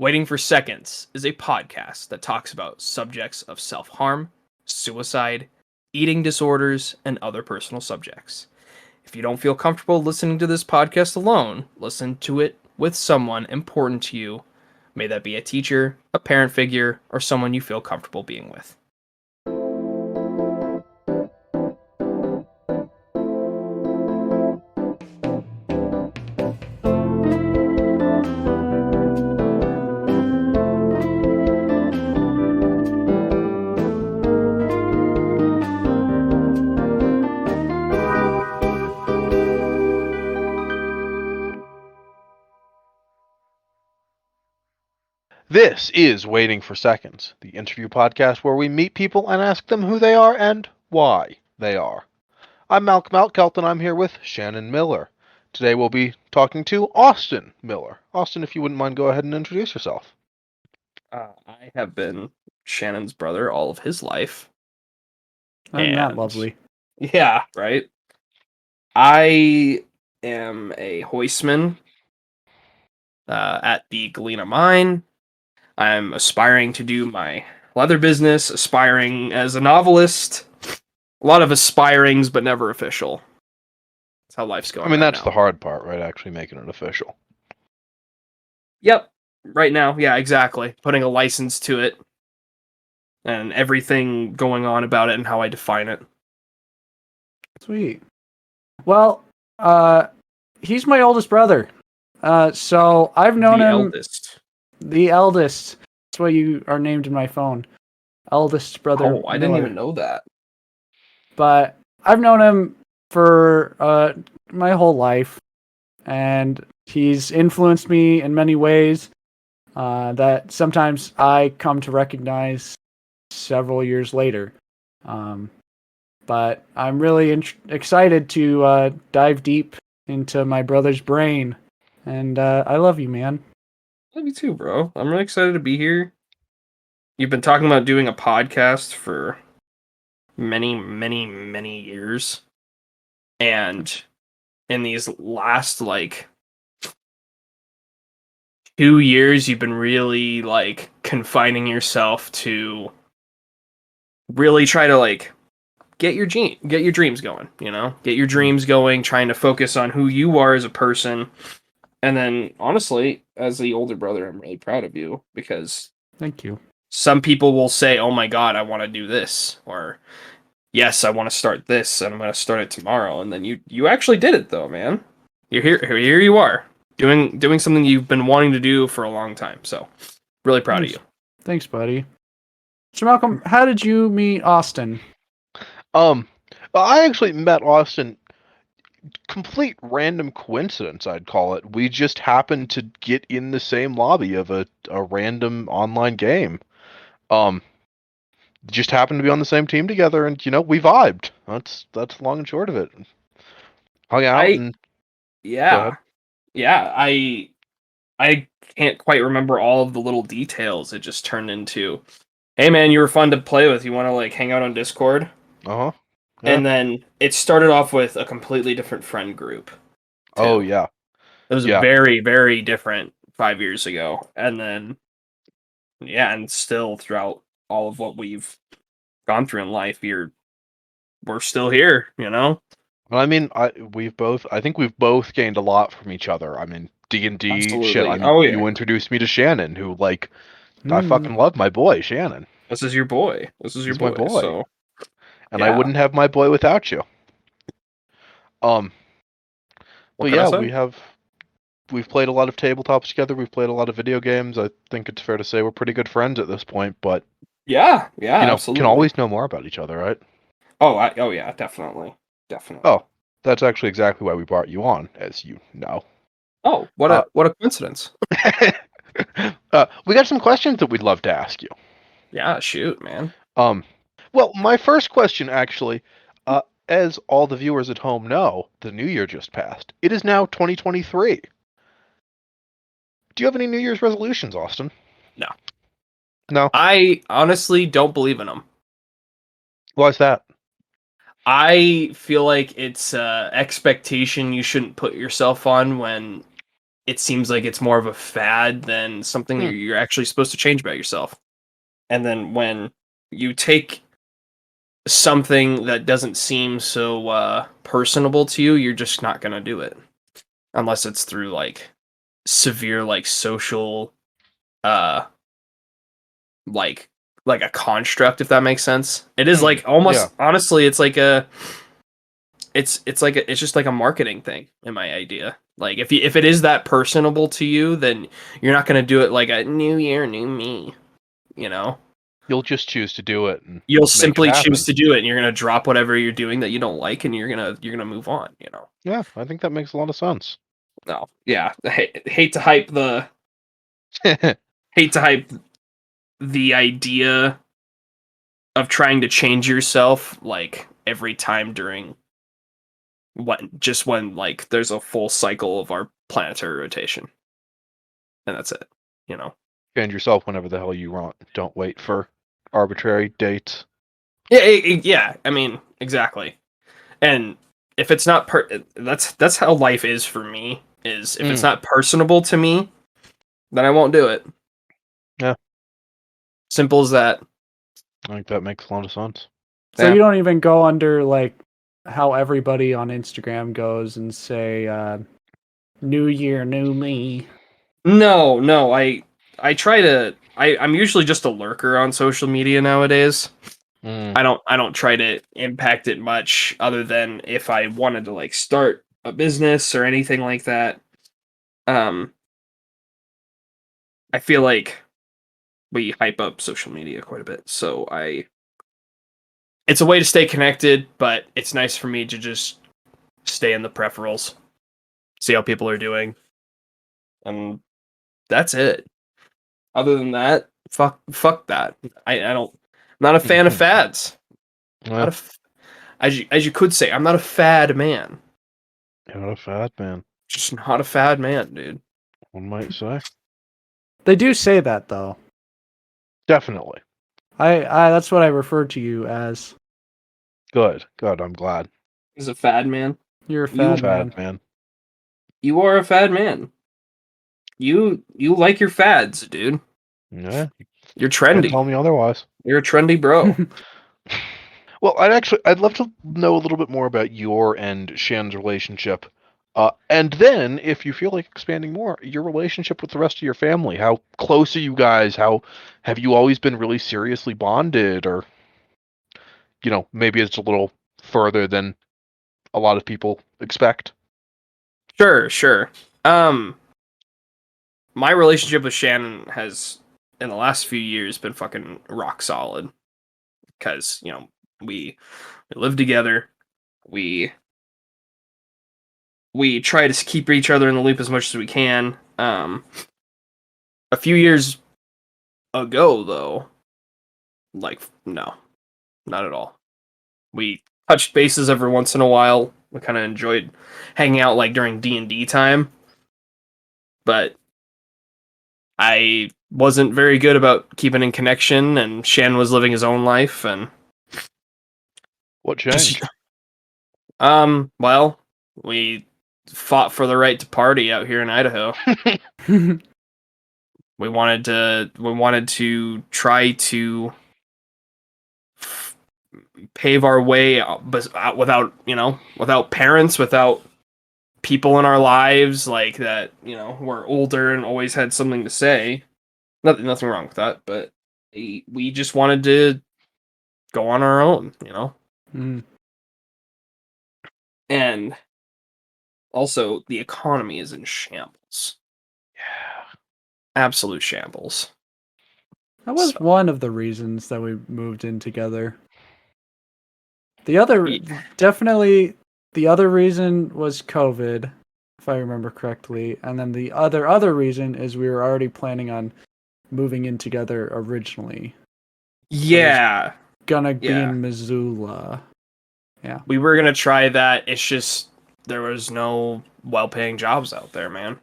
Waiting for Seconds is a podcast that talks about subjects of self-harm, suicide, eating disorders, and other personal subjects. If you don't feel comfortable listening to this podcast alone, listen to it with someone important to you. May that be a teacher, a parent figure, or someone you feel comfortable being with. This is Waiting for Seconds, the interview podcast where we meet people and ask them who they are and why they are. I'm Malcolm Alkelt and I'm here with Shannon Miller. Today we'll be talking to Austin Miller. Austin, if you wouldn't mind, go ahead and introduce yourself. I have been Shannon's brother all of his life. I'm not lovely. Yeah, right? I am a hoistman at the Galena Mine. I'm aspiring to do my leather business, aspiring as a novelist. A lot of aspirings, but never official. That's how life's going. I mean, right that's now. the hard part, right? Actually making it official. Yep. Right now, yeah, exactly. Putting a license to it. And everything going on about it and how I define it. Sweet. Well, he's my oldest brother. So I've known the him. Eldest. The eldest. That's what you are named in my phone. Eldest brother. Oh, I didn't even know that. But I've known him for my whole life, and he's influenced me in many ways that sometimes I come to recognize several years later. But I'm really excited to dive deep into my brother's brain, and I love you, man. Love you too, bro. I'm really excited to be here. You've been talking about doing a podcast for many, many, many years. And in these last, 2 years, you've been really, confining yourself to really try to, get your dreams going, you know? Get your dreams going, trying to focus on who you are as a person. And then, honestly, as the older brother, I'm really proud of you because Thank you. some people will say, oh my god, I want to do this, or yes, I want to start this, and I'm going to start it tomorrow. And then you actually did it, though, man. You're here you are, doing something you've been wanting to do for a long time. So, really proud of you. Thanks, buddy. So, Malcolm, how did you meet Austin? I actually met Austin. Complete random coincidence, I'd call it. We just happened to get in the same lobby of a random online game. Just happened to be on the same team together, and we vibed. That's long and short of it. Hung out and yeah. I can't quite remember all of the little details. It just turned into, hey man, you were fun to play with. You want to hang out on Discord? Yeah. And then it started off with a completely different friend group. Too. Oh yeah, it was very, very different 5 years ago, and then and still throughout all of what we've gone through in life, we're still here, you know. Well, I mean, I think we've both gained a lot from each other. I mean, D&D shit. I mean, you introduced me to Shannon, who I fucking love my boy Shannon. This is your boy. He's my boy. So. And I wouldn't have my boy without you. But yeah, we've played a lot of tabletops together. We've played a lot of video games. I think it's fair to say we're pretty good friends at this point. But absolutely. Can always know more about each other, right? Oh yeah, definitely. Oh, that's actually exactly why we brought you on, as you know. Oh, what a coincidence. We got some questions that we'd love to ask you. Yeah, shoot, man. Well, my first question, actually, as all the viewers at home know, the new year just passed. It is now 2023. Do you have any New Year's resolutions, Austin? No. No? I honestly don't believe in them. Why's that? I feel like it's expectation you shouldn't put yourself on when it seems like it's more of a fad than something you're actually supposed to change about yourself. And then when you take something that doesn't seem so personable to you, you're just not gonna do it unless it's through like severe like social uh like a construct, if that makes sense. It is like almost honestly, it's like a it's like it's just like a marketing thing in my idea. Like if it is that personable to you, then you're not gonna do it like a new year, new me. You know, You'll just choose to do it. And you'll make simply it happen. choose to do it, and you're gonna drop whatever you're doing that you don't like, and you're gonna move on. You know. Yeah, I think that makes a lot of sense. No, yeah, hate to hype the idea of trying to change yourself like every time during when like there's a full cycle of our planetary rotation, and that's it. You know. Change yourself whenever the hell you want. Don't wait for arbitrary dates. Yeah, yeah. I mean, exactly. And if it's not that's how life is for me. Is if it's not personable to me, then I won't do it. Yeah. Simple as that. I think that makes a lot of sense. So you don't even go under like how everybody on Instagram goes and say new year, new me. No, I try to I'm usually just a lurker on social media nowadays. I don't try to impact it much other than if I wanted to like start a business or anything like that. I feel like we hype up social media quite a bit, so it's a way to stay connected, but it's nice for me to just stay in the peripherals, see how people are doing, and that's it. Other than that, fuck that. I don't. I'm not a fan of fads. Yeah. As you could say, I'm not a fad man. You're not a fad man. Just not a fad man, dude. One might say. They do say that though. Definitely. I that's what I refer to you as. Good. I'm glad. He's a fad man. You're a fad man. You are a fad man. You like your fads, dude. Yeah. You're Can't tell trendy. me otherwise. You're a trendy bro. Well, I'd love to know a little bit more about your and Shannon's relationship. And then, if you feel like expanding more, your relationship with the rest of your family. How close are you guys? How have you always been really seriously bonded? Or, maybe it's a little further than a lot of people expect. Sure. My relationship with Shannon has, in the last few years, been fucking rock solid. Because, we live together. We try to keep each other in the loop as much as we can. A few years ago, though, like, no, not at all. We touched bases every once in a while. We kind of enjoyed hanging out, like, during D&D time. But I wasn't very good about keeping in connection, and Shan was living his own life, and What changed? Well, we fought for the right to party out here in Idaho. We wanted to try to pave our way without parents, without people in our lives like that, were older and always had something to say. Nothing wrong with that, but we just wanted to go on our own, And also, the economy is in shambles. Yeah. Absolute shambles. That was one of the reasons that we moved in together. The other, definitely, the other reason was COVID, if I remember correctly. And then the other reason is we were already planning on moving in together originally. Yeah. Gonna be in Missoula. Yeah. We were gonna try that. It's just there was no well-paying jobs out there, man.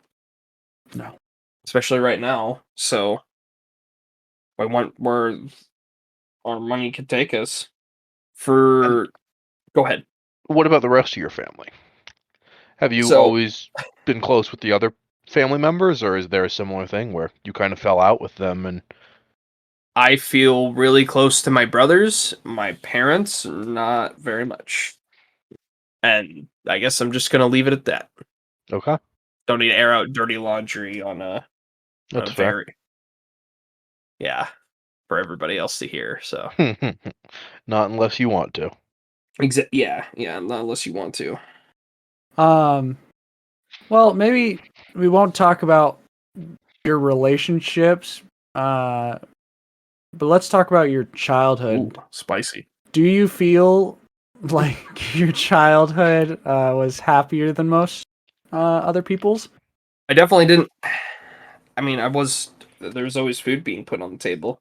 No. Especially right now. So I want where our money could take us. Go ahead. What about the rest of your family? Have you always been close with the other family members, or is there a similar thing where you kind of fell out with them? And I feel really close to my brothers. My parents, not very much. And I guess I'm just gonna leave it at that. okay, Don't need to air out dirty laundry on a that's fair. very yeah for everybody else to hear. So Not unless you want to. yeah, not unless you want to. Well, maybe we won't talk about your relationships, but let's talk about your Ooh, childhood. spicy. Do you feel like your childhood was happier than most other people's? I definitely didn't. I mean, there was always food being put on the table.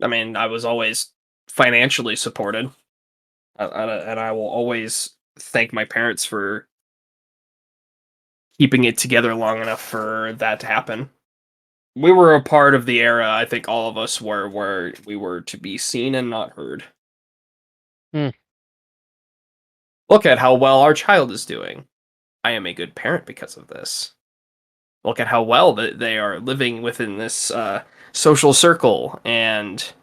I mean, I was always financially supported, and I will always thank my parents for keeping it together long enough for that to happen. We were a part of the era, I think all of us were, where we were to be seen and not heard. Hmm. Look at how well our child is doing. I am a good parent because of this. Look at how well that they are living within this social circle, and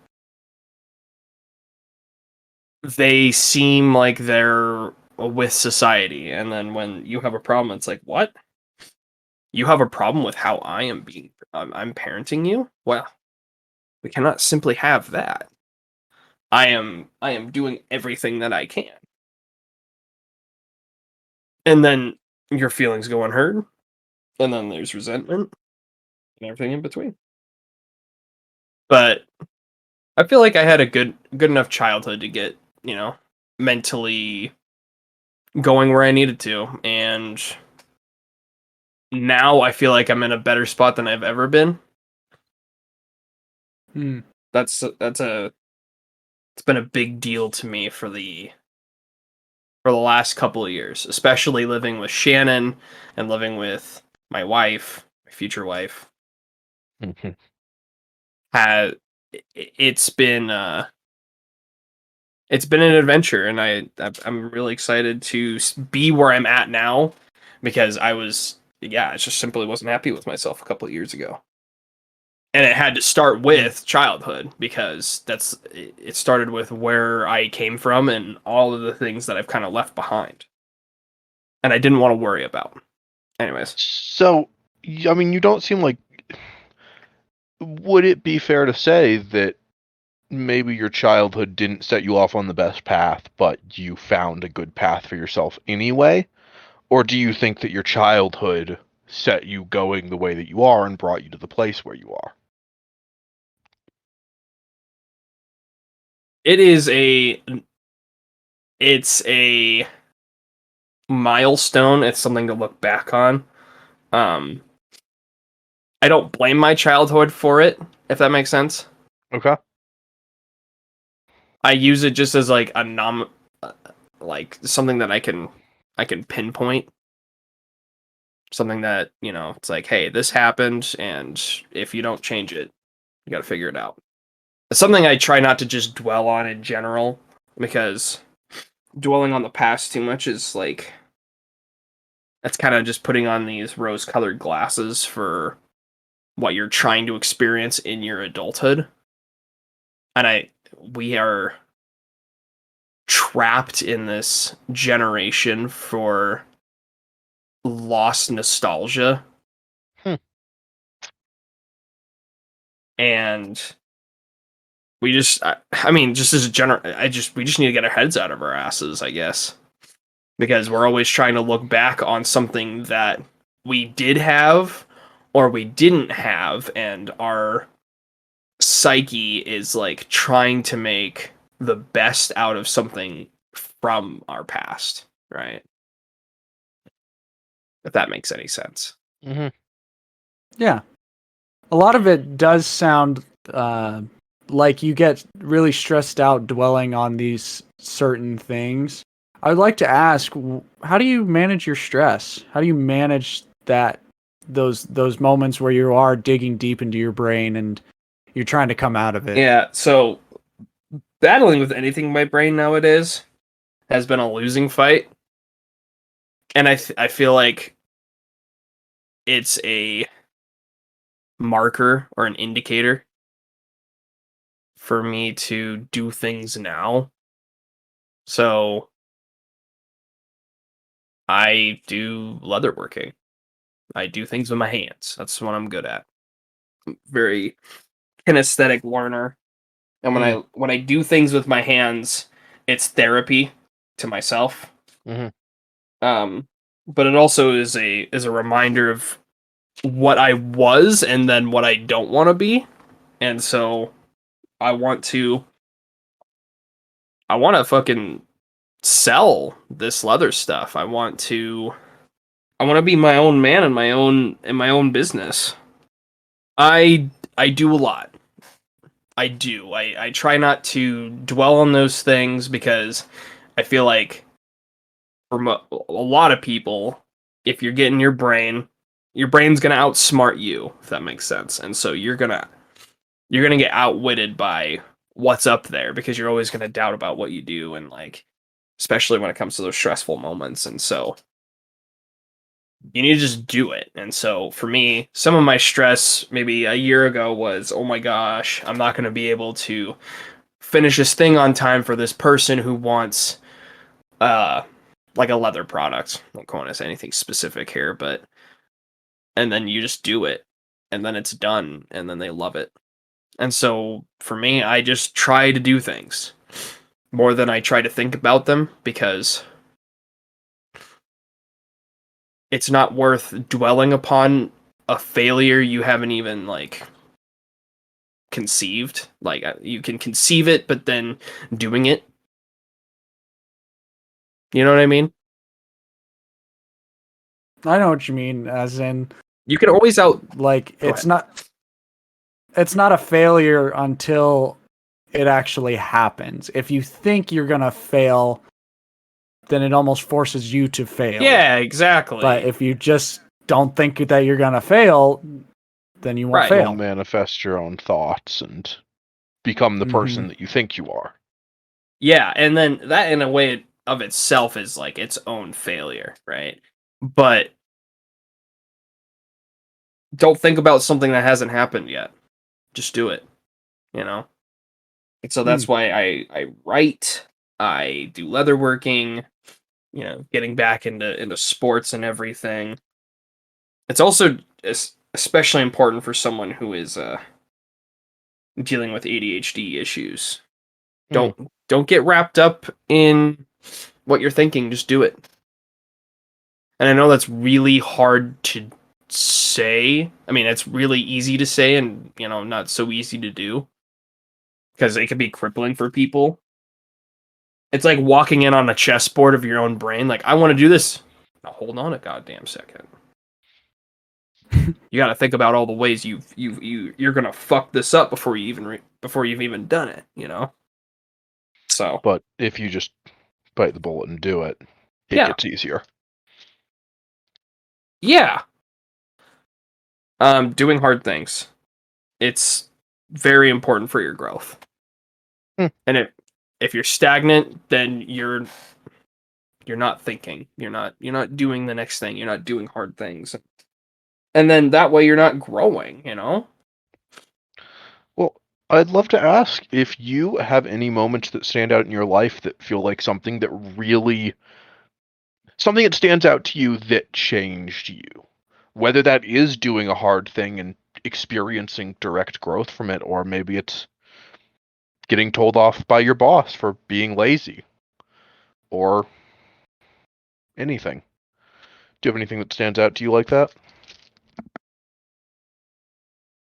they seem like they're with society. And then when you have a problem, it's like, what? You have a problem with how I'm parenting you? Well, we cannot simply have that. I am doing everything that I can. And then your feelings go unheard, and then there's resentment and everything in between. But I feel like I had a good enough childhood to get, mentally going where I needed to, and now I feel like I'm in a better spot than I've ever been. Hmm. It's been a big deal to me for the last couple of years, especially living with Shannon and living with my wife, my future wife. Mhm. Had it's been it's been an adventure, and I'm really excited to be where I'm at now, because I just simply wasn't happy with myself a couple of years ago. And it had to start with childhood, because it started with where I came from and all of the things that I've kind of left behind, and I didn't want to worry about. Anyways, So, I mean, you don't seem like. Would it be fair to say that maybe your childhood didn't set you off on the best path, but you found a good path for yourself anyway? Or do you think that your childhood set you going the way that you are and brought you to the place where you are? it is it's a milestone. It's something to look back on. Um, I don't blame my childhood for it, if that makes sense. Okay. I use it just as like like something that I can pinpoint, something that, it's like, hey, this happened, and if you don't change it, you got to figure it out. It's something I try not to just dwell on in general, because dwelling on the past too much is like, that's kind of just putting on these rose-colored glasses for what you're trying to experience in your adulthood. And we are trapped in this generation for lost nostalgia. Hmm. And I mean, just as a general, we just need to get our heads out of our asses, I guess, because we're always trying to look back on something that we did have or we didn't have, and our psyche is like trying to make the best out of something from our past, right? If that makes any sense. Hmm. Yeah. A lot of it does sound like you get really stressed out dwelling on these certain things. I'd like to ask, how do you manage your stress? How do you manage those moments where you are digging deep into your brain and you're trying to come out of it? Yeah, so battling with anything in my brain nowadays has been a losing fight. And I feel like it's a marker or an indicator for me to do things now. So I do leatherworking. I do things with my hands. That's what I'm good at. Very kinesthetic learner. And when I do things with my hands, it's therapy to myself. Mm-hmm. But it also is a reminder of what I was and then what I don't want to be. And so I want to fucking sell this leather stuff. I want to be my own man in my own business. I do a lot. I do. I try not to dwell on those things because I feel like for a lot of people, if you're getting your brain's gonna outsmart you, if that makes sense. And so you're gonna get outwitted by what's up there because you're always gonna doubt about what you do, and like especially when it comes to those stressful moments. And so you need to just do it. And so for me, some of my stress maybe a year ago was, oh my gosh, I'm not going to be able to finish this thing on time for this person who wants like a leather product. I don't want to say anything specific here, but and then you just do it and then it's done and then they love it. And so for me, I just try to do things more than I try to think about them because it's not worth dwelling upon a failure you haven't even like conceived. Like you can conceive it, but then doing it, you know what I mean? I know what you mean, as in You can always like Go it's ahead. not a failure until it actually happens. If you think you're gonna fail, then it almost forces you to fail. Yeah, exactly. But if you just don't think that you're gonna fail, then you won't Right. fail. You'll manifest your own thoughts and become the person that you think you are. Yeah, and then that in a way of itself is like its own failure, right? But don't think about something that hasn't happened yet. Just do it, you know? And so that's why I write, I do leatherworking, you know, getting back into sports and everything. It's also especially important for someone who is dealing with ADHD issues. Don't get wrapped up in what you're thinking, just do it. And I know that's really hard to say. I mean, it's really easy to say and, you know, not so easy to do because it can be crippling for people. It's like walking in on a chessboard of your own brain. Like, I want to do this. Now, hold on a goddamn second. You got to think about all the ways you're gonna fuck this up before you've even done it. You know. So. But if you just bite the bullet and do it, it Yeah. gets easier. Yeah. Doing hard things. It's very important for your growth. And if you're stagnant, then you're not thinking. You're not doing the next thing. You're not doing hard things. And then that way you're not growing, you know? Well, I'd love to ask if you have any moments that stand out in your life that feel like something that stands out to you that changed you. Whether that is doing a hard thing and experiencing direct growth from it, or maybe it's getting told off by your boss for being lazy, or anything. Do you have anything that stands out to you like that?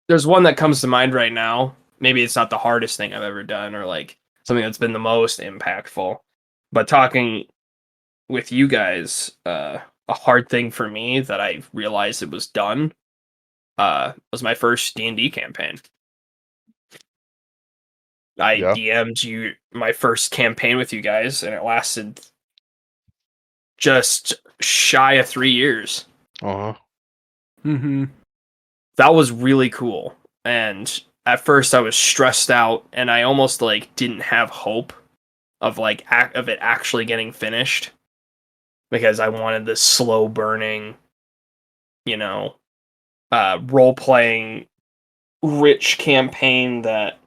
There's one that comes to mind right now. Maybe it's not the hardest thing I've ever done or like something that's been the most impactful. But talking with you guys, a hard thing for me that I realized it was done was my first D&D campaign. I Yeah. DM'd you my first campaign with you guys, and it lasted just shy of 3 years. Uh-huh. That was really cool. And at first I was stressed out and I almost like didn't have hope of like of it actually getting finished because I wanted this slow burning, you know, role-playing rich campaign that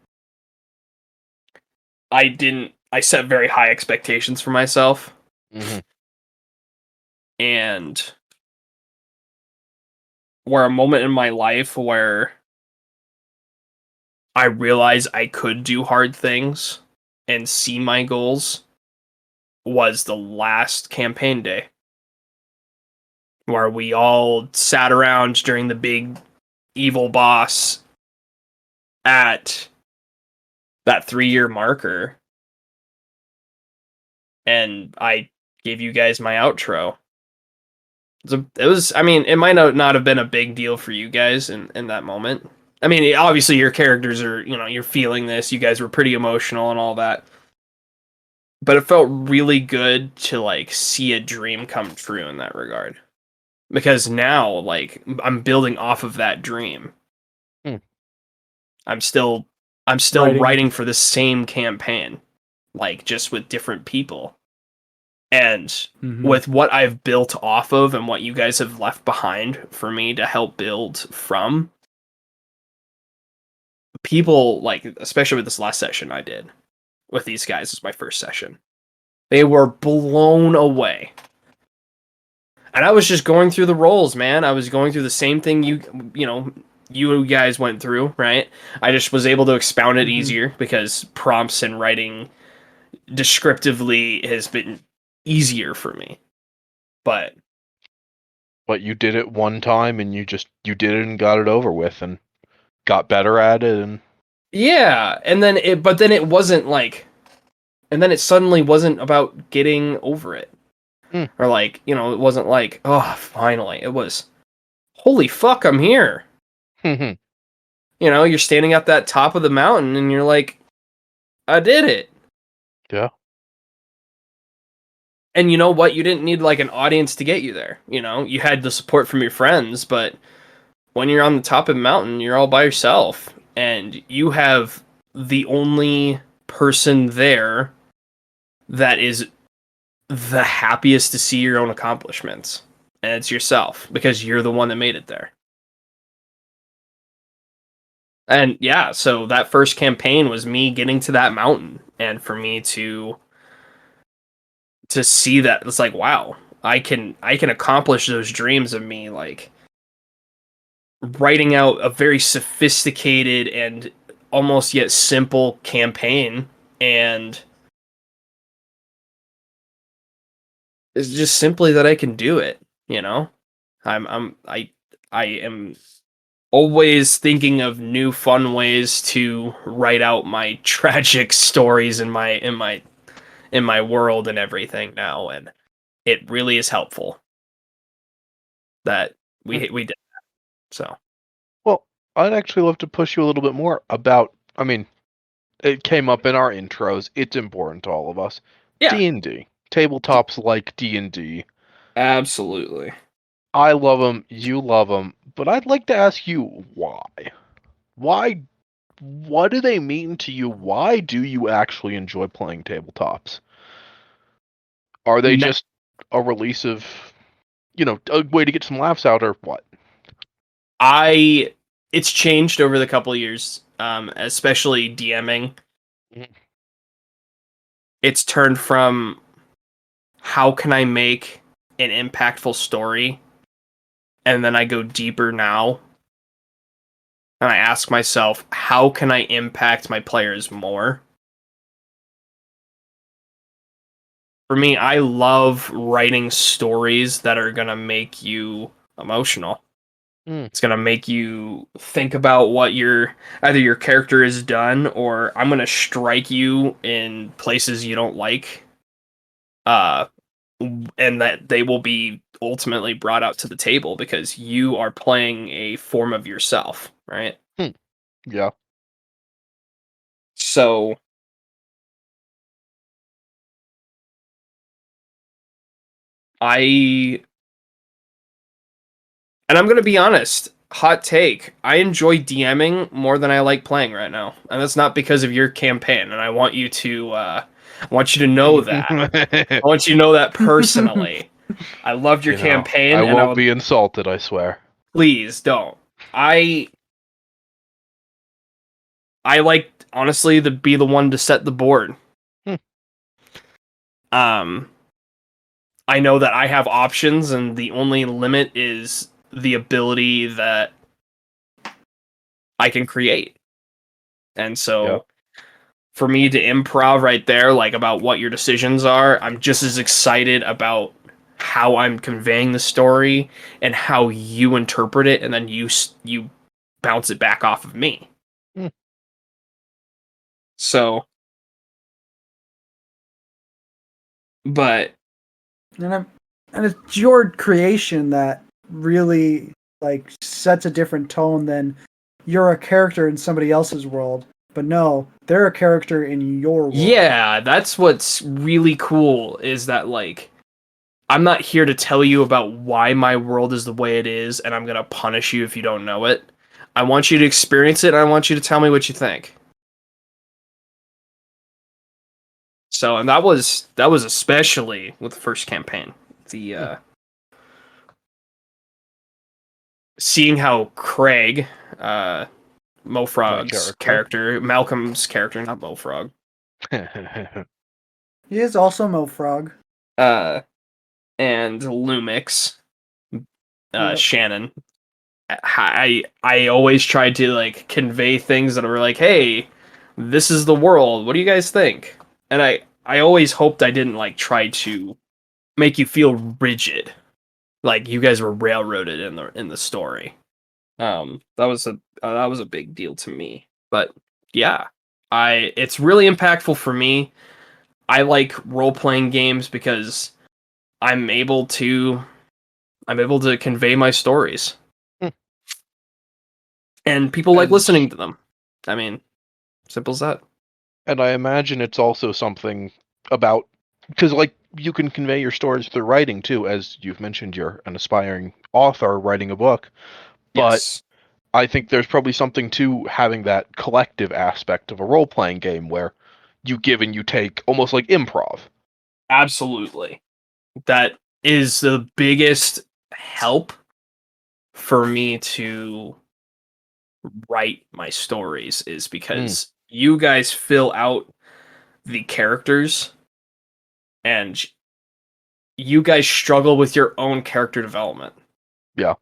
I set very high expectations for myself. Mm-hmm. And we're a moment in my life where I realized I could do hard things and see my goals was the last campaign day, where we all sat around during the big evil boss at that 3-year marker, and I gave you guys my outro. It was, I mean, it might not have been a big deal for you guys in that moment. I mean, obviously your characters are, you're feeling this. You guys were pretty emotional and all that. But it felt really good to, like, see a dream come true in that regard. Because now, like, I'm building off of that dream. Hmm. I'm still writing for the same campaign, like, just with different people. And with what I've built off of and what you guys have left behind for me to help build from, people, like, especially with this last session I did with these guys, was my first session. They were blown away. And I was just going through the roles, man. I was going through the same thing you guys went through, right? I just was able to expound it easier because prompts and writing descriptively has been easier for me. But you did it one time and you did it and got it over with and got better at it. And yeah, and then it wasn't like, and then it suddenly wasn't about getting over it. Or, like, it wasn't like, oh, finally. It was, holy fuck, I'm here. You're standing at that top of the mountain and you're like, I did it. Yeah. And you know what? You didn't need, like, an audience to get you there. You had the support from your friends, but when you're on the top of the mountain, you're all by yourself. And you have the only person there that is the happiest to see your own accomplishments. And it's yourself, because you're the one that made it there. And yeah, so that first campaign was me getting to that mountain, and for me to see that, it's like, wow, I can accomplish those dreams of me, like, writing out a very sophisticated and almost yet simple campaign, and it's just simply that I can do it. I am always thinking of new fun ways to write out my tragic stories in my world and everything now, and it really is helpful that we did that. So, well, I'd actually love to push you a little bit more about, I mean, it came up in our intros. It's important to all of us. yeah, D&D. Tabletops like D&D. absolutely. I love them, you love them, but I'd like to ask you why. Why? What do they mean to you? Why do you actually enjoy playing tabletops? Are they just a release of, a way to get some laughs out, or what? It's changed over the couple of years, especially DMing. It's turned from, how can I make an impactful story? And then I go deeper now. And I ask myself, how can I impact my players more? For me, I love writing stories that are going to make you emotional. It's going to make you think about what either your character has done, or I'm going to strike you in places you don't like. And that they will be ultimately brought out to the table because you are playing a form of yourself, right? Yeah. So and I'm going to be honest, hot take, I enjoy DMing more than I like playing right now. And that's not because of your campaign, and I want you to know that. I want you to know that personally. I loved your campaign, I and won't be insulted, I swear. Please don't. I like honestly to be the one to set the board. Hmm. I know that I have options, and the only limit is the ability that I can create. And so, Yeah. for me to improv right there, like about what your decisions are, I'm just as excited about how I'm conveying the story and how you interpret it, and then you bounce it back off of me. Hmm. So, but And it's your creation that really like sets a different tone than you're a character in somebody else's world. But no, they're a character in your world. yeah, that's what's really cool is that like I'm not here to tell you about why my world is the way it is, and I'm gonna punish you if you don't know it. I want you to experience it, and I want you to tell me what you think. So, and that was especially with the first campaign. The seeing how Craig, Mofrog's character, Malcolm's character, not Mofrog, He is also Mofrog. and Lumix, Yep. Shannon. I always tried to like convey things that were like, hey, this is the world. What do you guys think? And I always hoped I didn't like try to make you feel rigid, like you guys were railroaded in the story. That was a big deal to me. But yeah, it's really impactful for me. I like role playing games because I'm able to convey my stories, and people like And listening to them. I mean, simple as that. and I imagine it's also something about because like you can convey your stories through writing too, as you've mentioned you're an aspiring author writing a book, but Yes, I think there's probably something to having that collective aspect of a role-playing game where you give and you take almost like improv. absolutely. That is the biggest help for me to write my stories is Mm, because you guys fill out the characters and you guys struggle with your own character development yeah.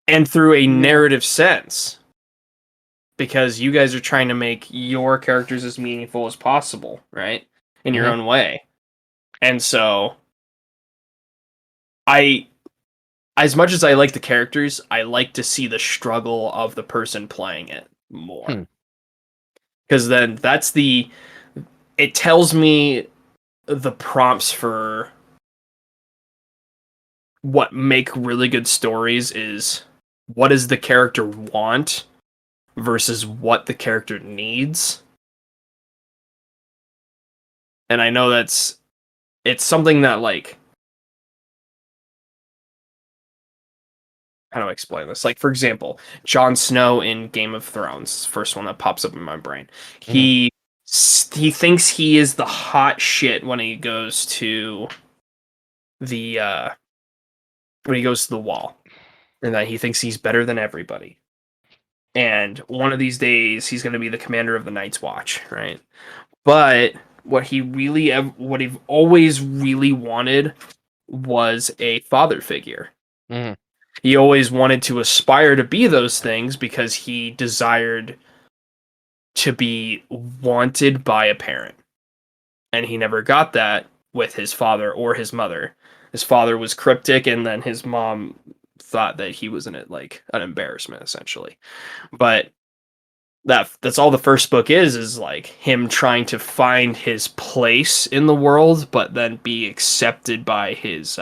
and through a Yeah. narrative sense because you guys are trying to make your characters as meaningful as possible, right? In your Mhm. own way. And so I as much as I like the characters, I like to see the struggle of the person playing it more. Hmm. Because then it tells me the prompts for what make really good stories is what does the character want versus what the character needs. And I know it's something that like how do I explain this? Like for example, Jon Snow in Game of Thrones, first one that pops up in my brain. Mhm. He thinks he is the hot shit when he goes to the wall, and that he thinks he's better than everybody. And one of these days he's going to be the commander of the Night's Watch, right? But what he always really wanted was a father figure. Mhm. He always wanted to aspire to be those things because he desired to be wanted by a parent. And he never got that with his father or his mother. His father was cryptic, and then his mom thought that he was in it like an embarrassment, essentially. But that's all the first book is like him trying to find his place in the world, but then be accepted by his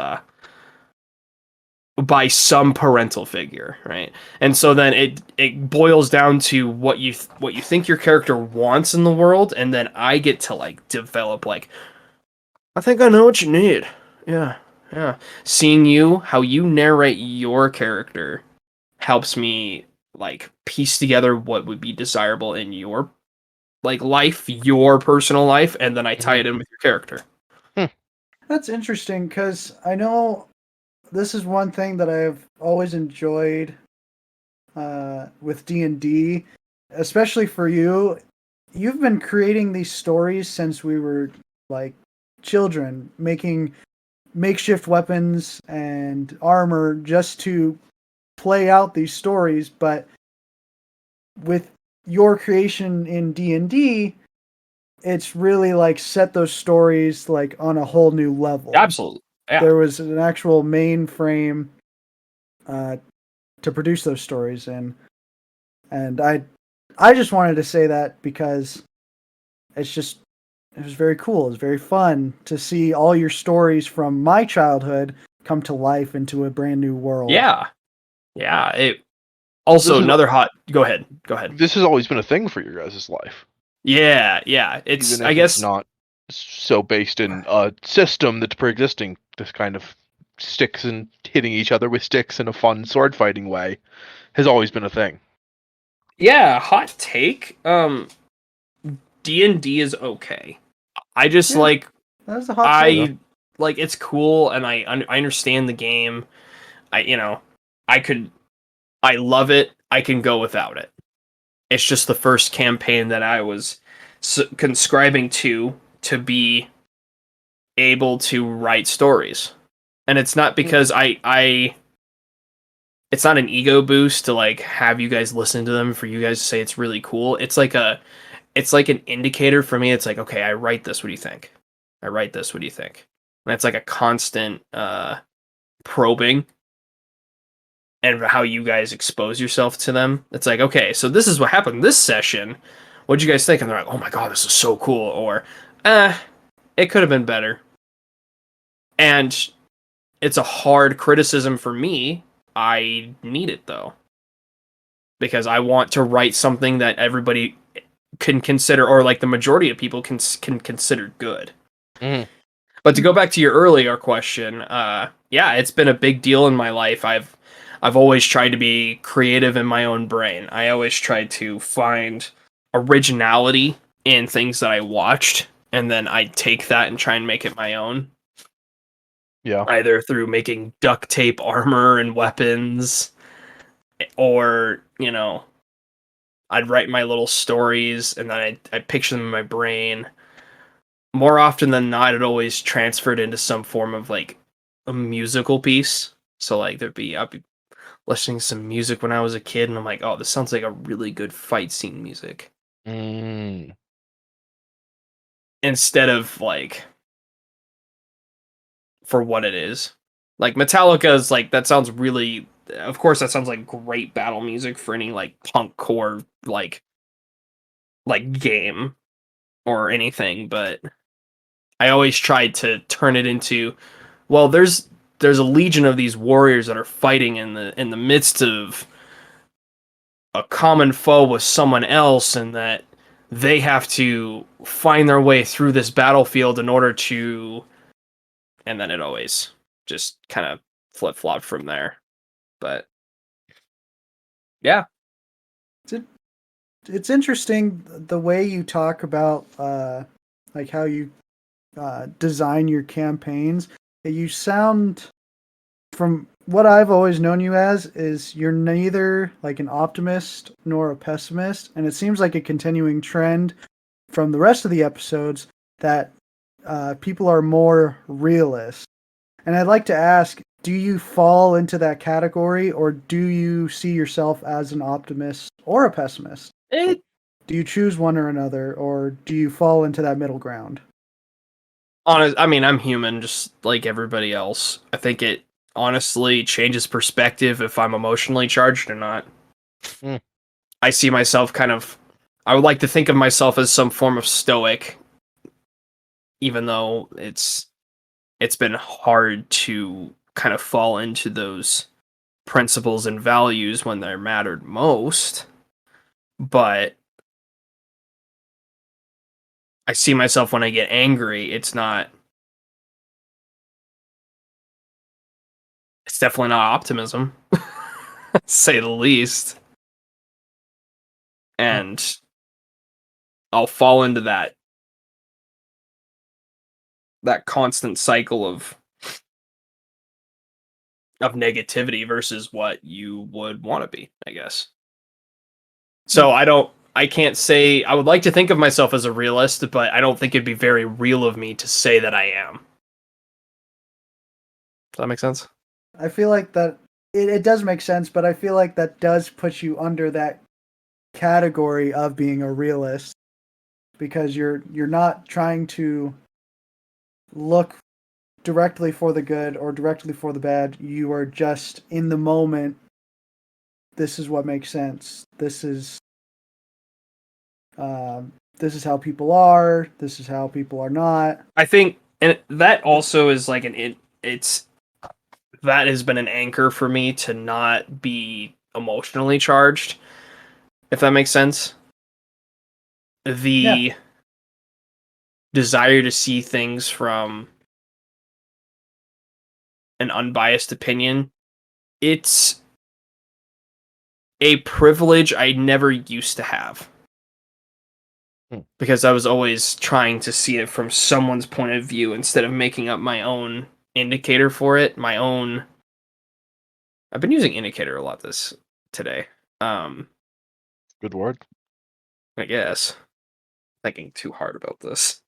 by some parental figure, right? And so then it boils down to what you think your character wants in the world, and then I get to like develop like I think I know what you need. Yeah, yeah. Seeing how you narrate your character helps me like piece together what would be desirable in your like life, your personal life, and then I tie Mhm. it in with your character. Hmm. That's interesting because I know this is one thing that I've always enjoyed with D&D, especially for you. You've been creating these stories since we were like children, making makeshift weapons and armor just to play out these stories. But with your creation in D&D, it's really like set those stories like on a whole new level. Absolutely. Yeah. There was an actual mainframe to produce those stories, and I just wanted to say that because it was very cool. It was very fun to see all your stories from my childhood come to life into a brand new world. Yeah. Yeah. It also another hot. Go ahead. This has always been a thing for your guys' life. Yeah. It's Even if I guess it's not so based in a system that's pre-existing. This kind of sticks and hitting each other with sticks in a fun sword fighting way has always been a thing. Yeah. Hot take. D&D is okay. I just like that was a hot take. like it's cool, and I understand the game. I love it. I can go without it. It's just the first campaign that I was conscribing to be able to write stories. And it's not because it's not an ego boost to like have you guys listen to them for you guys to say it's really cool. It's like an indicator for me. It's like, okay, I write this, what do you think? I write this, what do you think? And it's like a constant probing and how you guys expose yourself to them. It's like, okay, so this is what happened this session. What'd you guys think? And they're like, oh my god, this is so cool. Or, it could have been better. And it's a hard criticism for me. I need it though. Because I want to write something that everybody can consider, or like the majority of people can consider good. Mm. But to go back to your earlier question, yeah, it's been a big deal in my life. I've always tried to be creative in my own brain. I always tried to find originality in things that I watched, and then I take that and try and make it my own. Yeah. Either through making duct tape armor and weapons, or, I'd write my little stories and then I'd picture them in my brain. More often than not, it always transferred into some form of like a musical piece. So like I'd be listening to some music when I was a kid, and I'm like, oh, this sounds like a really good fight scene music. Mm. Instead of like for what it is. Like Metallica's like that sounds really, of course that sounds like great battle music for any like punk core like game or anything, but I always tried to turn it into, well, there's a legion of these warriors that are fighting in the midst of a common foe with someone else, and that they have to find their way through this battlefield in order to, and then it always just kind of flip-flop from there. But yeah, It's interesting the way you talk about like how you design your campaigns. You sound, from what I've always known you as, is you're neither like an optimist nor a pessimist, and it seems like a continuing trend from the rest of the episodes that people are more realist. And I'd like to ask, do you fall into that category, or do you see yourself as an optimist or a pessimist? it Do you choose one or another, or do you fall into that middle ground? I mean, I'm human just like everybody else. I think it honestly changes perspective if I'm emotionally charged or not. Mm. I see myself I would like to think of myself as some form of stoic, even though it's been hard to kind of fall into those principles and values when they're mattered most. But I see myself when I get angry, it's definitely not optimism, to say the least. And I'll fall into that constant cycle of of negativity versus what you would want to be, I guess. So I can't say, I would like to think of myself as a realist, but I don't think it'd be very real of me to say that I am. Does that make sense? I feel like that it does make sense, but I feel like that does put you under that category of being a realist because you're not trying to look directly for the good or directly for the bad. You are just in the moment. This is what makes sense. This is how people are. This is how people are not. I think, and that also is like it's that has been an anchor for me to not be emotionally charged, if that makes sense. Yeah. The desire to see things from an unbiased opinion, it's a privilege I never used to have. Because I was always trying to see it from someone's point of view instead of making up my own indicator for it, my own. I've been using indicator a lot this today. Good word. I guess. Thinking too hard about this.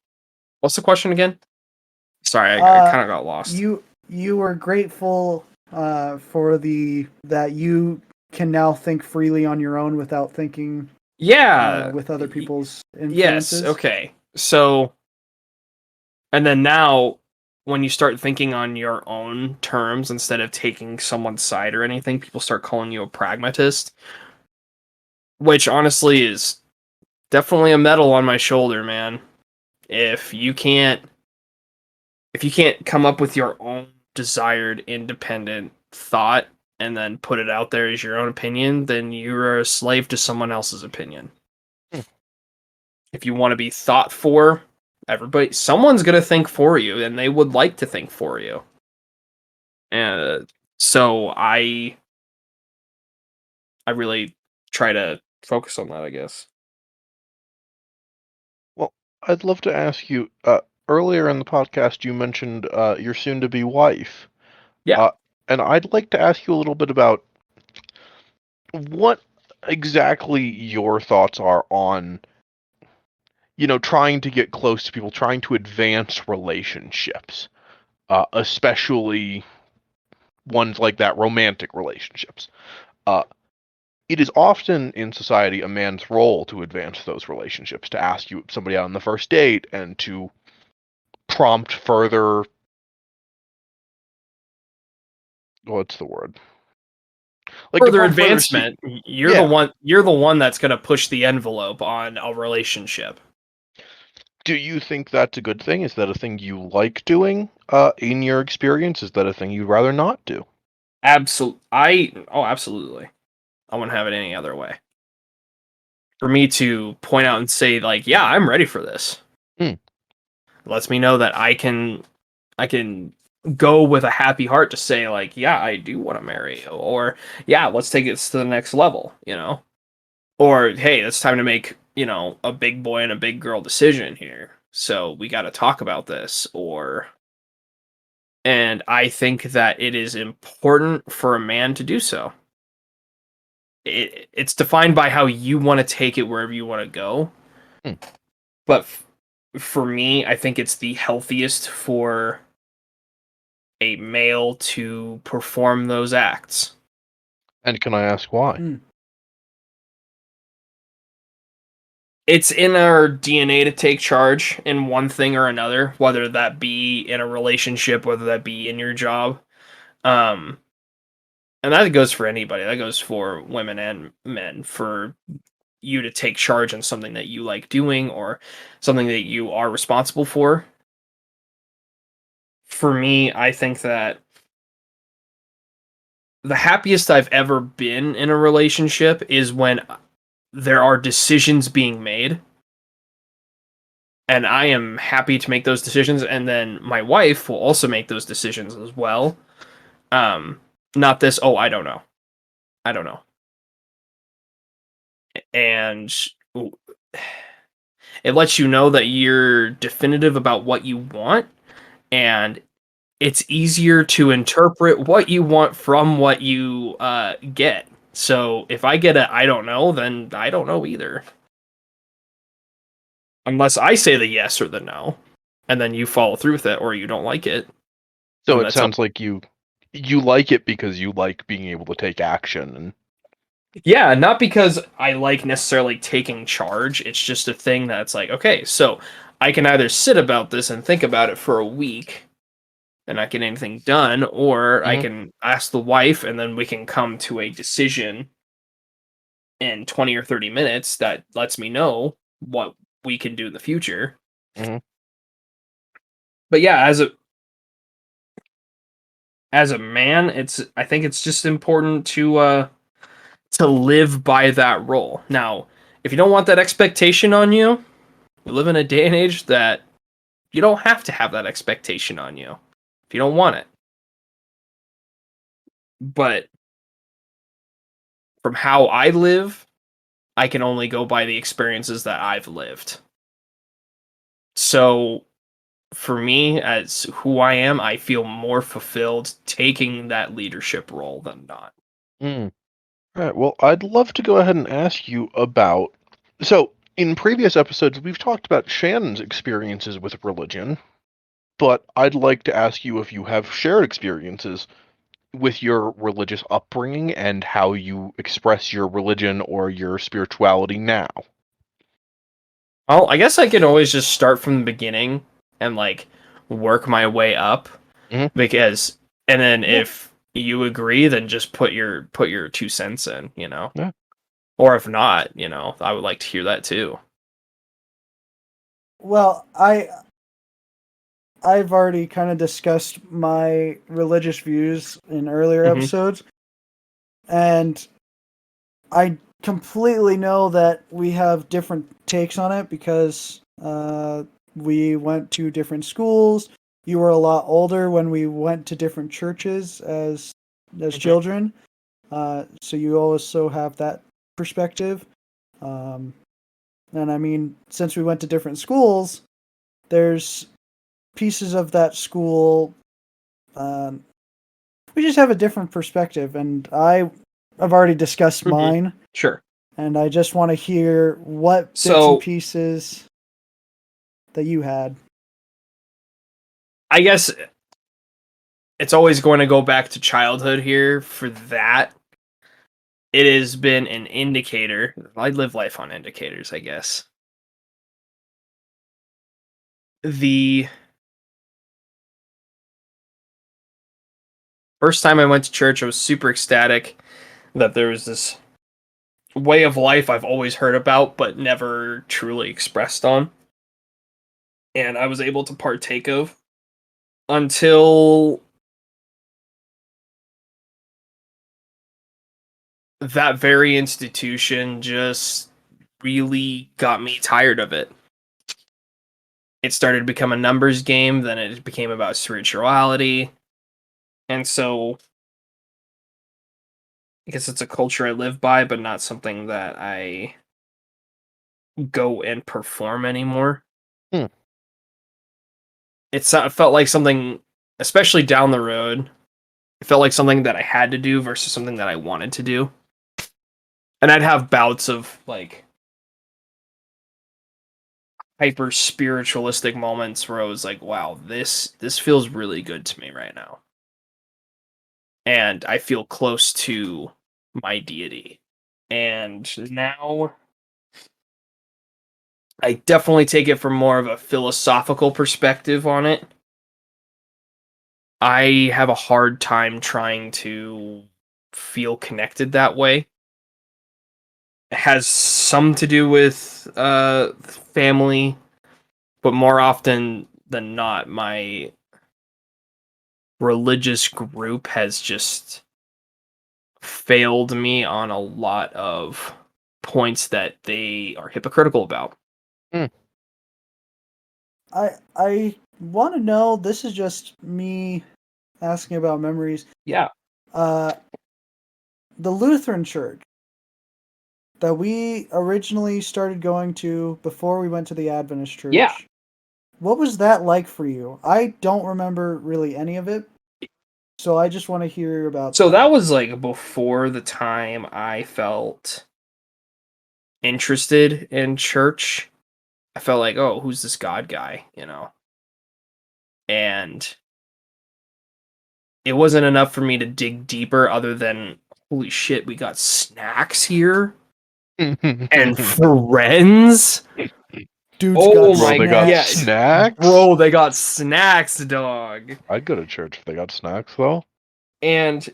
What's the question again? Sorry, I kind of got lost. You were grateful for that you can now think freely on your own without thinking with other people's influences. Yes, okay. So, and then now, when you start thinking on your own terms instead of taking someone's side or anything, people start calling you a pragmatist, which honestly is definitely a medal on my shoulder, man. If you can't come up with your own desired independent thought and then put it out there as your own opinion, then you're a slave to someone else's opinion. If you want to be thought for, someone's going to think for you, and they would like to think for you. And so I really try to focus on that, I guess. Well, I'd love to ask you, earlier in the podcast, you mentioned your soon-to-be wife. Yeah. And I'd like to ask you a little bit about what exactly your thoughts are on, trying to get close to people, trying to advance relationships, especially ones like that, romantic relationships. Uh, it is often in society a man's role to advance those relationships, to ask somebody out on the first date and to prompt further. What's the word? Like to Further prompt further. advancement, you're the Yeah. one. You're the one that's going to push the envelope on a relationship. Do you think that's a good thing? Is that a thing you like doing? In your experience, is that a thing you'd rather not do? Absolutely. I wouldn't have it any other way. For me to point out and say, like, yeah, I'm ready for this. Lets me know that I can go with a happy heart to say, like, yeah, I do want to marry you, or yeah, let's take it to the next level, or hey, it's time to make, a big boy and a big girl decision here. So we got to talk about this, and I think that it is important for a man to do so. It's defined by how you want to take it wherever you want to go. But for me, I think it's the healthiest for a male to perform those acts. And can I ask why? It's in our DNA to take charge in one thing or another, whether that be in a relationship, whether that be in your job. And that goes for anybody. That goes for women and men. For you to take charge in something that you like doing or something that you are responsible for. For me, I think that the happiest I've ever been in a relationship is when there are decisions being made, and I am happy to make those decisions, and then my wife will also make those decisions as well. Not this, oh, I don't know. And it lets you know that you're definitive about what you want, and it's easier to interpret what you want from what you get. So if I get a I don't know, then I don't know either. Unless I say the yes or the no, and then you follow through with it or you don't like it. So then it that's up. sounds like you like it because you like being able to take action. And Yeah, not because I like necessarily taking charge. It's just a thing that's like, okay, so I can either sit about this and think about it for a week and not get anything done, or I Mhm. can ask the wife and then we can come to a decision in 20 or 30 minutes that lets me know what we can do in the future. Mhm. But yeah, as a man, I think it's just important to live by that role. Now, if you don't want that expectation on you, we live in a day and age that you don't have to have that expectation on you if you don't want it. But from how I live, I can only go by the experiences that I've lived. So for me, as who I am, I feel more fulfilled taking that leadership role than not. Mm. All right. Well, I'd love to go ahead and ask you about. So, in previous episodes, we've talked about Shannon's experiences with religion, but I'd like to ask you if you have shared experiences with your religious upbringing and how you express your religion or your spirituality now. Well, I guess I could always just start from the beginning and like work my way up Mhm. because and then Yeah. if you agree then just put your 2 cents in, Yeah. or if not, I would like to hear that too. Well, I've already kind of discussed my religious views in earlier Hmm. episodes, and I completely know that we have different takes on it because we went to different schools. You were a lot older when we went to different churches as Hmm. children, so you also have that perspective. Um, and I mean, since we went to different schools, there's pieces of that school. Um, we just have a different perspective, and I've already discussed Hmm. mine. Sure. And I just want to hear what bits and So pieces that you had. I guess it's always going to go back to childhood here for that. It has been an indicator. I live life on indicators, I guess. The first time I went to church, I was super ecstatic that there was this way of life I've always heard about but never truly expressed on. And I was able to partake of until that very institution just really got me tired of it. It started to become a numbers game, then it became about spirituality. And so I guess it's a culture I live by, but not something that I go and perform anymore. Hmm. It felt like something, especially down the road, it felt like something that I had to do versus something that I wanted to do. And I'd have bouts of like hyper spiritualistic moments where I was like, wow, this feels really good to me right now. And I feel close to my deity. And now I definitely take it from more of a philosophical perspective on it. I have a hard time trying to feel connected that way. It has some to do with family, but more often than not, my religious group has just failed me on a lot of points that they are hypocritical about. Hmm. I want to know. This is just me asking about memories. Yeah. Uh, the Lutheran Church that we originally started going to before we went to the Adventist Yeah. Church. what was that like for you? I don't remember really any of it, so I just want to hear about So that was like before the time I felt interested in church. I felt like, oh, who's this God guy, you know? And it wasn't enough for me to dig deeper other than, holy shit, we got snacks here and friends. Dude's Oh got Bro, my they got yeah, snacks? bro, they got snacks, dog. I'd go to church if they got snacks, though. And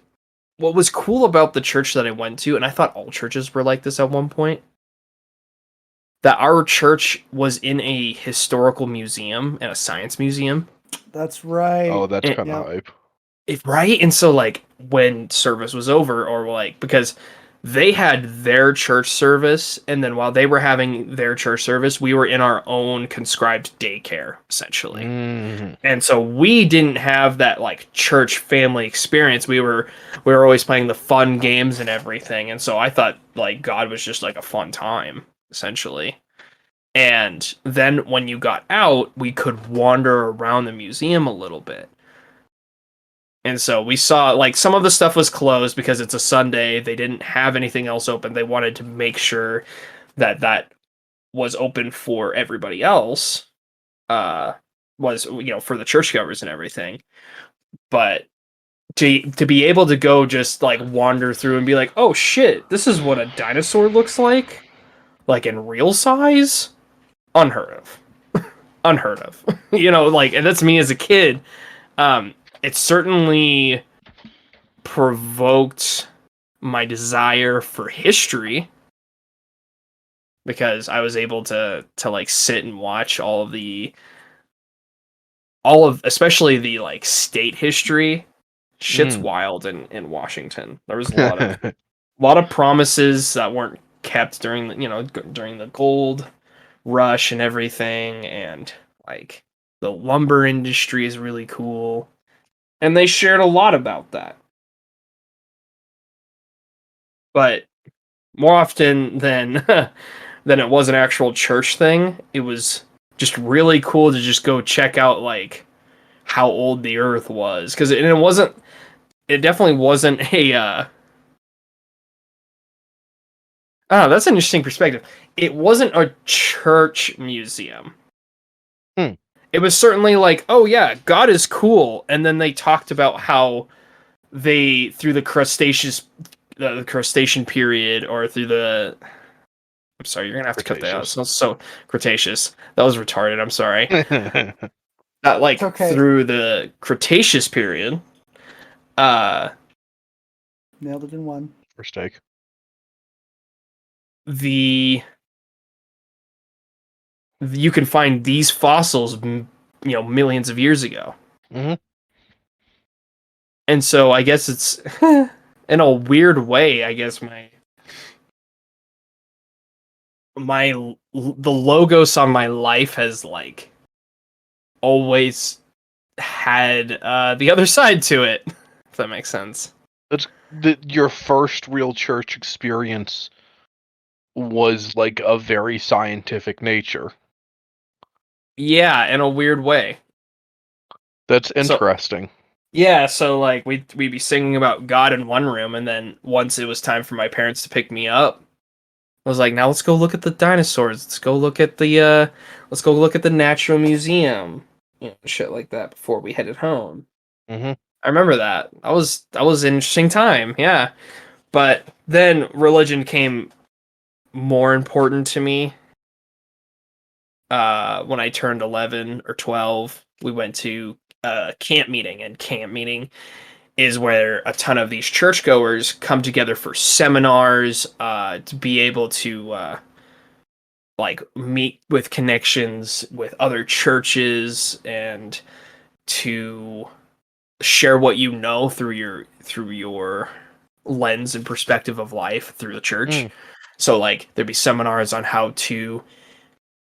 what was cool about the church that I went to, and I thought all churches were like this at one point, that our church was in a historical museum and a science museum. That's right. Oh, that's And- kind yeah. of hype. Right? And so, like, when service was over, or like, because they had their church service, and then while they were having their church service, we were in our own conscribed daycare, essentially. Mhm. And so we didn't have that like church family experience. We were always playing the fun games and everything. And so I thought like God was just like a fun time, essentially. And then when you got out, we could wander around the museum a little bit. And so we saw like some of the stuff was closed because it's a Sunday. They didn't have anything else open. They wanted to make sure that that was open for everybody else. Was for the churchgoers and everything. But to be able to go just like wander through and be like, oh shit, this is what a dinosaur looks like in real size, unheard of. Unheard of. Like, and that's me as a kid. It certainly provoked my desire for history because I was able to like sit and watch all of especially the like state history. Shit's wild in Washington. There was a lot of promises that weren't kept during during the gold rush and everything, and like the lumber industry is really cool, and they shared a lot about that. But more often than than it was an actual church thing, it was just really cool to just go check out like how old the earth was, because it definitely wasn't a oh, that's an interesting perspective. It wasn't a church museum. Hmm. It was certainly like, oh yeah, God is cool, and then they talked about how they through the crustacean period, or through the I'm sorry, you're gonna have to cut that out. Cretaceous. So Cretaceous. That was retarded. I'm sorry. Not like Okay. through the Cretaceous period. Nailed it in one. First take. You can find these fossils, millions of years ago. Mhm. And so I guess it's in a weird way, I guess the logos on my life has like always had the other side to it, if that makes sense. Your first real church experience was like a very scientific nature. Yeah, in a weird way. That's interesting. Yeah, so like we'd be singing about God in one room, and then once it was time for my parents to pick me up, I was like, now let's go look at the dinosaurs. Let's go look at the Natural Museum, shit like that before we headed home. Mm-hmm. I remember that. That was an interesting time, yeah. But then religion came more important to me. When I turned 11 or 12, we went to camp meeting, and camp meeting is where a ton of these churchgoers come together for seminars, to be able to like meet with connections with other churches, and to share what you know through your lens and perspective of life through the church. So like there'd be seminars on how to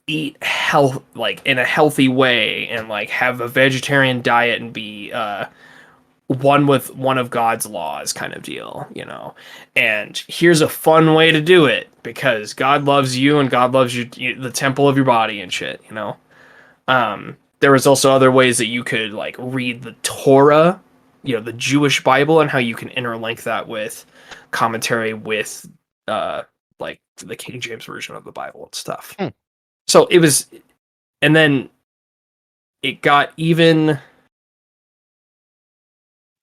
eat health like in a healthy way, and like have a vegetarian diet, and be one with one of God's laws kind of deal, and here's a fun way to do it because God loves you, and God loves you, the temple of your body and shit, there was also other ways that you could like read the Torah, the Jewish Bible, and how you can interlink that with commentary with like the King James version of the Bible and stuff. So it was, and then it got even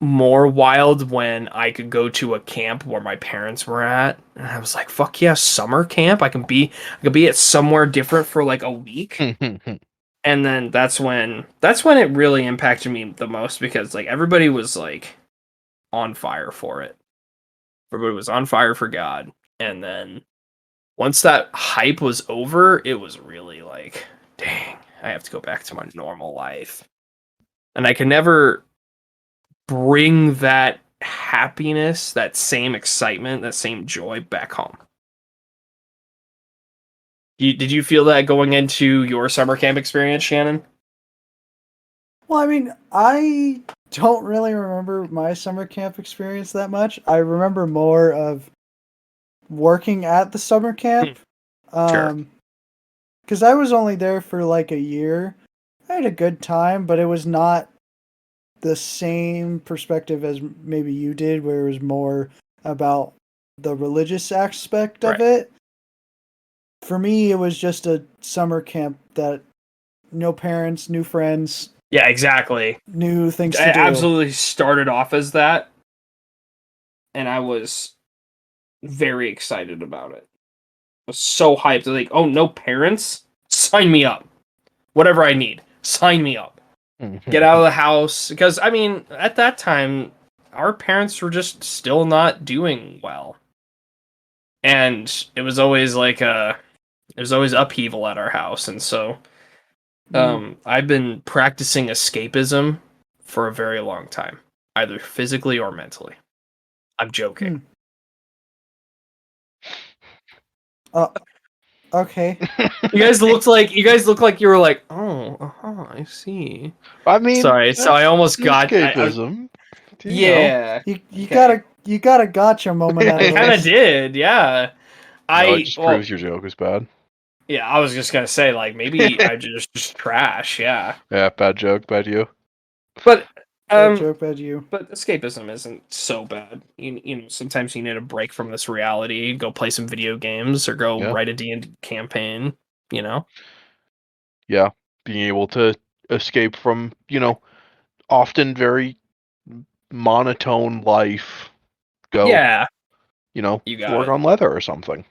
more wild when I could go to a camp where my parents were at, and I was like, "Fuck yeah, summer camp! I could be at somewhere different for like a week." And then that's when it really impacted me the most, because like everybody was like on fire for it. Everybody was on fire for God. And then once that hype was over, it was really like, dang, I have to go back to my normal life. And I can never bring that happiness, that same excitement, that same joy back home. Did you feel that going into your summer camp experience, Shannon? Well, I mean, I don't really remember my summer camp experience that much. I remember more of working at the summer camp. Sure. Because I was only there for like a year. I had a good time, but it was not the same perspective as maybe you did, where it was more about the religious aspect of it. For me, it was just a summer camp that no parents, new friends. Yeah, exactly. New things to do. I absolutely started off as that, and I was very excited about it. I was so hyped. Like, oh, no parents? Sign me up. Whatever I need, sign me up. Get out of the house. Because, I mean, at that time, our parents were just still not doing well. And it was always like there's always upheaval at our house. And so I've been practicing escapism for a very long time, either physically or mentally. I'm joking. Okay. You guys look like you were like, oh, I see. I mean, sorry, so I almost got escapism. Yeah, you got a gotcha moment out I of kind of this. did. Yeah, it just proves your joke was bad. Yeah, I was just gonna say like maybe I just trash. Yeah. Yeah, bad joke, bad you. But bad joke, bad you. But escapism isn't so bad. You know, sometimes you need a break from this reality. Go play some video games or go write a D&D campaign. You know. Yeah, being able to escape from often very monotone life. Go. Yeah. You work on leather or something.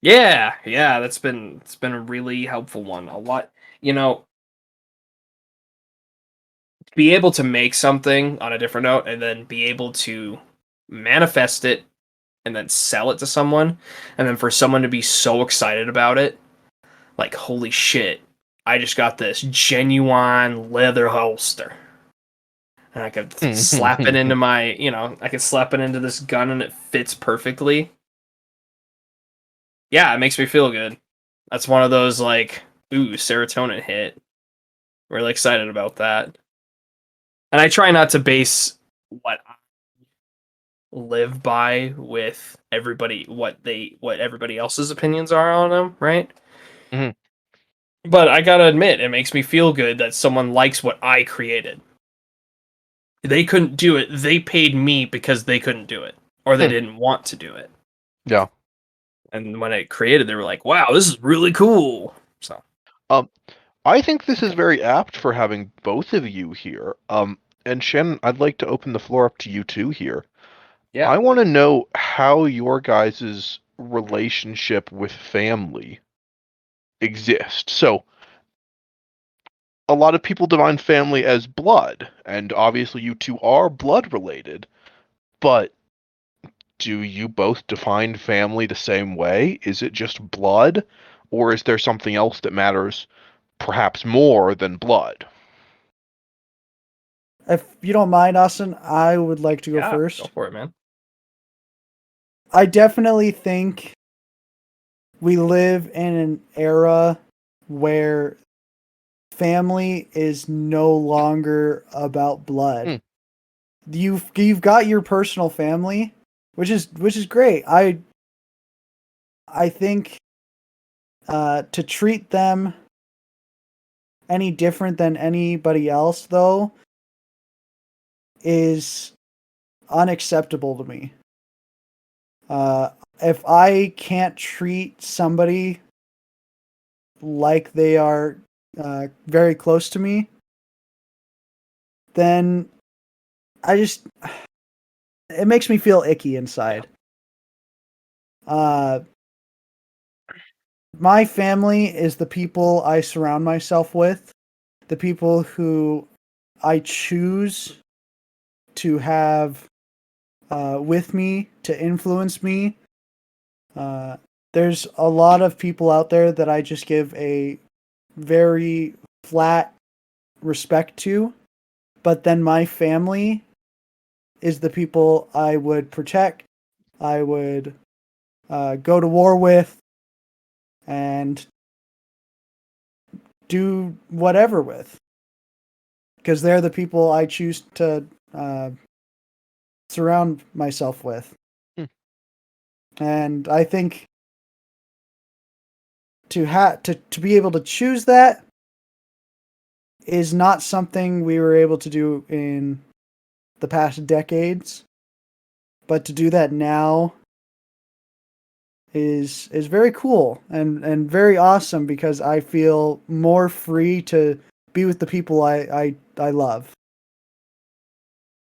Yeah, it's been a really helpful one. A lot, be able to make something on a different note and then be able to manifest it and then sell it to someone, and then for someone to be so excited about it, like, holy shit, I just got this genuine leather holster. And I could slap it into I could slap it into this gun and it fits perfectly. Yeah, it makes me feel good. That's one of those like, ooh, serotonin hit. Really excited about that. And I try not to base what I live by with everybody, what everybody else's opinions are on them, right? Mm-hmm. But I gotta admit, it makes me feel good that someone likes what I created. They couldn't do it. They paid me because they couldn't do it, or they didn't want to do it. Yeah. And when I created, they were like, "Wow, this is really cool." So, I think this is very apt for having both of you here. And Shannon, I'd like to open the floor up to you too here. yeah. I want to know how your guys' relationship with family exists. So, a lot of people define family as blood, and obviously you two are blood related, but do you both define family the same way? Is it just blood, or is there something else that matters perhaps more than blood? If you don't mind, Austin, I would like to go first. Go for it, man. I definitely think we live in an era where family is no longer about blood. You've got your personal family, which is great. I think to treat them any different than anybody else, though, is unacceptable to me. If I can't treat somebody like they are very close to me, then it makes me feel icky inside. My family is the people I surround myself with, the people who I choose to have with me, to influence me. There's a lot of people out there that I just give a very flat respect to, but then my family is the people I would protect, I would go to war with, and do whatever with. Because they're the people I choose to surround myself with. Hmm. And I think to be able to choose that is not something we were able to do in the past decades, but to do that now is very cool and very awesome, because I feel more free to be with the people I love.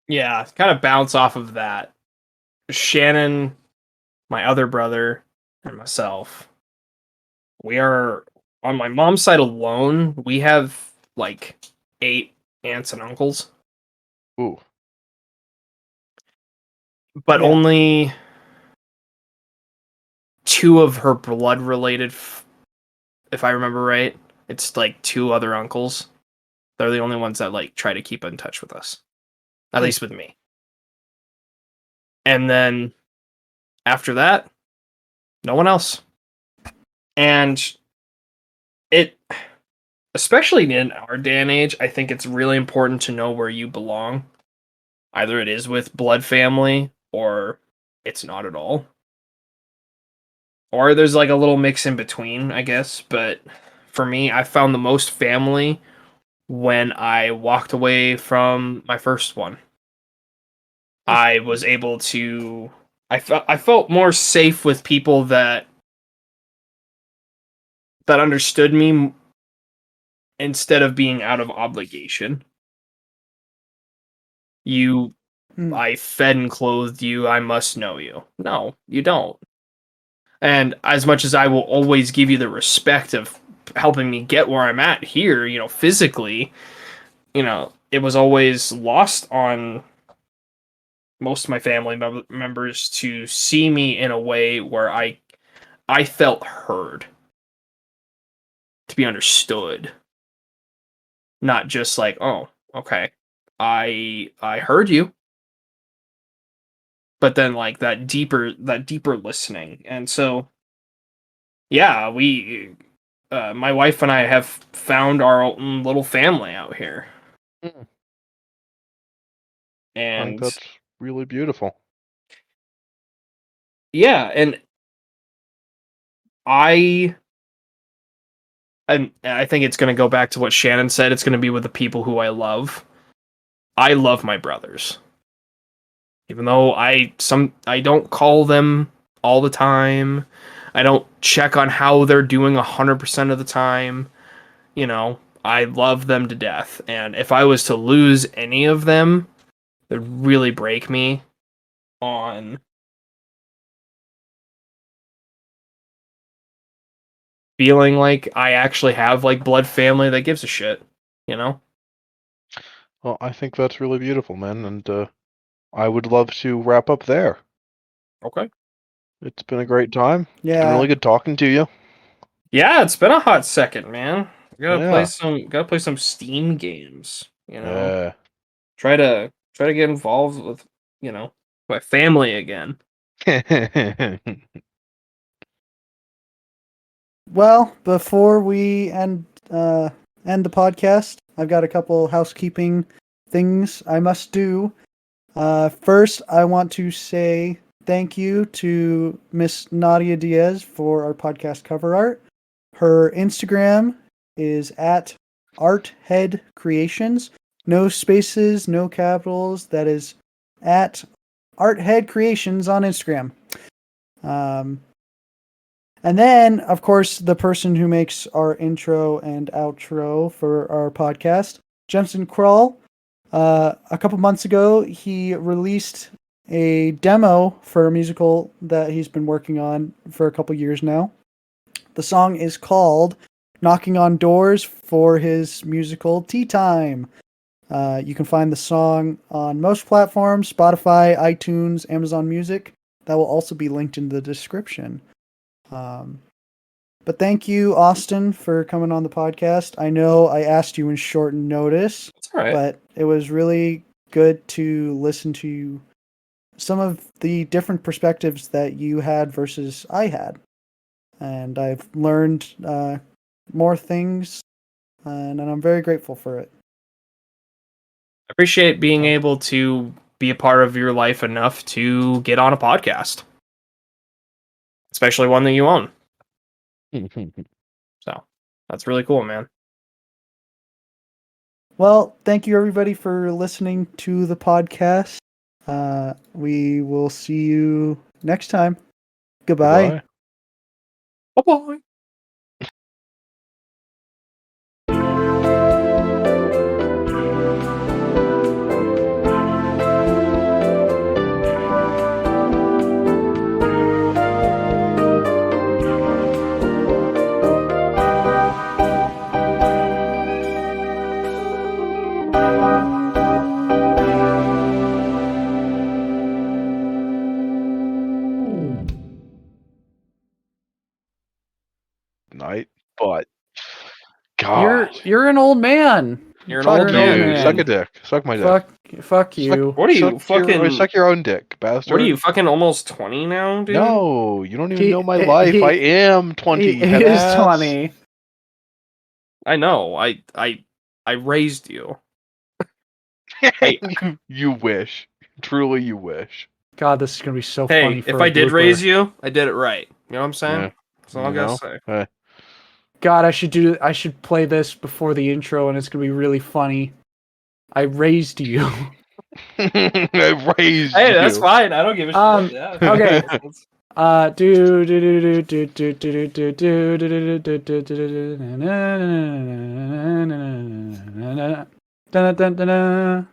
Yeah, kind of bounce off of that. Shannon, my other brother, and myself, we are on my mom's side alone. We have like 8 aunts and uncles, Ooh. but Yeah. only 2 of her blood related, if I remember right. It's like 2 other uncles. They're the only ones that like try to keep in touch with us, at least with me. And then after that, no one else. And it, especially in our day and age, I think it's really important to know where you belong. Either it is with blood family or it's not at all. Or there's like a little mix in between, I guess. But for me, I found the most family when I walked away from my first one. I was able to. I felt more safe with people that understood me instead of being out of obligation. You, Mm. I fed and clothed you. I must know you. No, you don't. And as much as I will always give you the respect of helping me get where I'm at here, physically, it was always lost on most of my family members to see me in a way where I felt heard, to be understood, not just like, oh, okay, I heard you, but then like that deeper listening. And so yeah, we my wife and I have found our own little family out here. Hmm. I think And that's really beautiful. yeah, and I I think it's going to go back to what Shannon said. It's going to be with the people who I love. I love my brothers. Even though I don't call them all the time. I don't check on how they're doing 100% of the time. I love them to death. And if I was to lose any of them, it would really break me on feeling like I actually have like blood family that gives a shit, you know? Well, I think that's really beautiful, man, and I would love to wrap up there. Okay. It's been a great time. It's been Yeah. really good talking to you. Yeah, it's been a hot second, man. Yeah. Gotta play some Steam games, Yeah. Try to get involved with, my family again. Well, before we end the podcast, I've got a couple housekeeping things I must do. First, I want to say thank you to Miss Nadia Diaz for our podcast cover art. Her Instagram is at Arthead Creations. No spaces, no capitals. That is at Arthead Creations on Instagram. And then, of course, the person who makes our intro and outro for our podcast, Jensen Krull. A couple months ago, he released a demo for a musical that he's been working on for a couple years now. The song is called Knocking on Doors for his musical Tea Time. You can find the song on most platforms, Spotify, iTunes, Amazon Music. That will also be linked in the description. But thank you, Austin, for coming on the podcast. I know I asked you in short notice, but it was really good to listen to some of the different perspectives that you had versus I had. And I've learned more things, and I'm very grateful for it. I appreciate being able to be a part of your life enough to get on a podcast, especially one that you own. So that's really cool, man. Well, thank you everybody for listening to the podcast. We will see you next time. Goodbye. Bye-bye. Night, but God, You're an old man. You're an fuck old you. man. Suck a dick. Suck my dick. Fuck you. What are you Suck your own dick, bastard. What are you fucking almost 20 now, dude? No, you don't even know my life. I am 20. He is 20. I know. I raised you. You wish. Truly, you wish. God, this is gonna be so funny. Hey, if I did raise you, I did it right. You know what I'm saying? Yeah. That's all I gotta say. God, I should play this before the intro, and it's gonna be really funny. I raised you. I raised you. Hey, that's fine. I don't give a shit. Yeah. Okay. Do do do do do do do do do do do do do